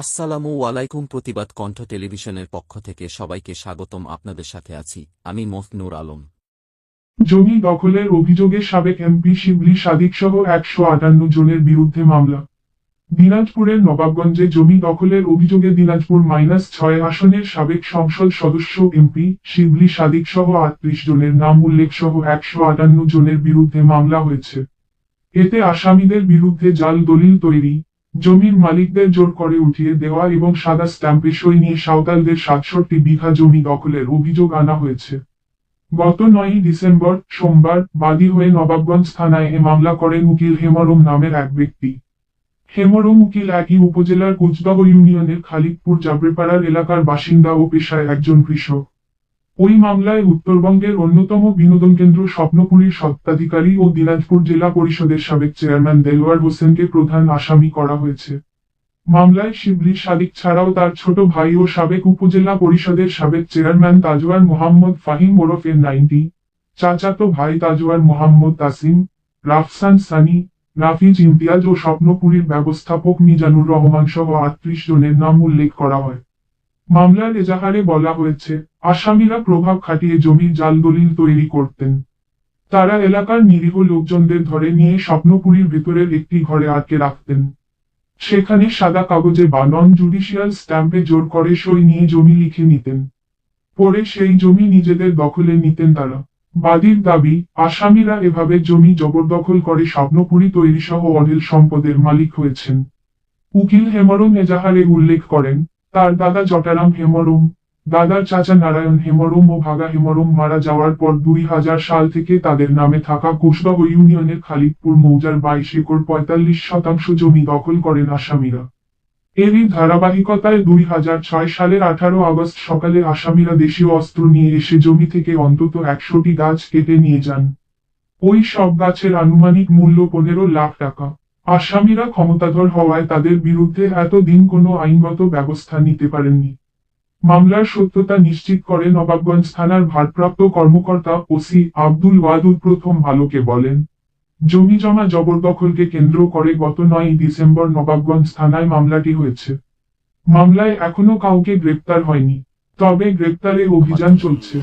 আসসালামু আলাইকুম। প্রতিবাদ কণ্ঠ টেলিভিশনের পক্ষ থেকে সবাইকে স্বাগতম। আপনাদের সাথে আছি আমি মফনুর আলম। জমি দখলের অভিযোগে সাবেক এমপি শিবলী সাদিকসহ ১৫৮ জনের বিরুদ্ধে মামলা। দিনাজপুরের নবাবগঞ্জে জমি দখলের অভিযোগে দিনাজপুর -৬ আসনের সাবেক সংসদ সদস্য এমপি শিবলী সাদিকসহ ৩৮ জনের নাম উল্লেখ সহ ১৫৮ জনের বিরুদ্ধে মামলা হয়েছে। এতে আসামিদের বিরুদ্ধে জাল দলিল তৈরি, জমির মালিকদের জোর করে উঠিয়ে দেওয়া এবং সাদা স্ট্যাম্পে সই নিয়ে সাঁওতালদের ৬৭ বিঘা জমি দখলের অভিযোগ আনা হয়েছে। গত ৯ই ডিসেম্বর সোমবার বাদী হয়ে নবাবগঞ্জ থানায় এ মামলা করেন উকিল হেমরম নামের এক ব্যক্তি। হেমরম উকিল একই উপজেলার কুচদহ ইউনিয়নের খালিকপুর জাবরেপাড়ার এলাকার বাসিন্দা ও পেশায় একজন কৃষক। ওই মামলায় উত্তরবঙ্গের অন্যতম বিনোদন কেন্দ্র স্বপ্নপুরীর স্বত্বাধিকারী ও দিনাজপুর জেলা পরিষদের সাবেক চেয়ারম্যান দেলোয়ার হোসেনকে প্রধান আসামি করা হয়েছে। মামলায় শিবলী সাদিক ছাড়াও তার ছোট ভাই ও সাবেক উপজেলা পরিষদের সাবেক চেয়ারম্যান তাজওয়ার মোহাম্মদ ফাহিম ওরফে 90, চাচাতো ভাই তাজওয়ার মোহাম্মদ তাসিম, রাফসান সানি, নাফিজ ইমতিয়াজ ও স্বপ্নপুরীর ব্যবস্থাপক মিজানুর রহমান সহ ৩৮ জনের নাম উল্লেখ করা হয়। মামলার এজাহারে বলা হয়েছে, আসামিরা প্রভাব খাটিয়ে জমির জাল দলিল তৈরি করতেন। তারা এলাকার নিরীহ লোকজনদের ধরে নিয়ে স্বপ্নপুরীর ভেতরের একটি ঘরে আটকে রাখতেন। সেখানে সাদা কাগজে বা নন জুডিশিয়াল স্ট্যাম্পে জোর করে সই নিয়ে জমি লিখে নিতেন। পরে সেই জমি নিজেদের দখলে নিতেন তারা। বাদীর দাবি, আসামিরা এভাবে জমি জবরদখল করে স্বপ্নপুরী তৈরি সহ অঢেল সম্পদের মালিক হয়েছেন। উকিল হেমরম এজাহারে উল্লেখ করেন, তার দাদা জটারাম হেমরম, দাদার চাচা নারায়ণ হেমরম ও ভাগা হেমরম মারা যাওয়ার পর ২০০০ সাল থেকে তাদের নামে থাকা কুচদহ ইউনিয়নের খালিকপুর মৌজার ২২ একর ৪৫% জমি দখল করেন আসামিরা। এরই ধারাবাহিকতায় ২০০৬ সালের ১৮ আগস্ট সকালে আসামিরা দেশীয় অস্ত্র নিয়ে এসে জমি থেকে অন্তত ১০০টি গাছ কেটে নিয়ে যান। ওই সব গাছের আনুমানিক মূল্য ১৫ লাখ টাকা। আসামিরা ক্ষমতাধর হওয়ায় তাদের বিরুদ্ধে এতদিন কোনো আইনগত ব্যবস্থা নিতে পারেননি। মামলার সত্যতা নিশ্চিত করে নবাবগঞ্জ থানার ভারপ্রাপ্ত কর্মকর্তা ওসি আব্দুল ওয়াদুদ প্রথম আলোকে বলেন, জমি জমা জবরদখলকে কেন্দ্র করে গত ৯ই ডিসেম্বর নবাবগঞ্জ থানায় মামলাটি হয়েছে। মামলায় এখনো কাউকে গ্রেপ্তার হয়নি, তবে গ্রেপ্তারে অভিযান চলছে।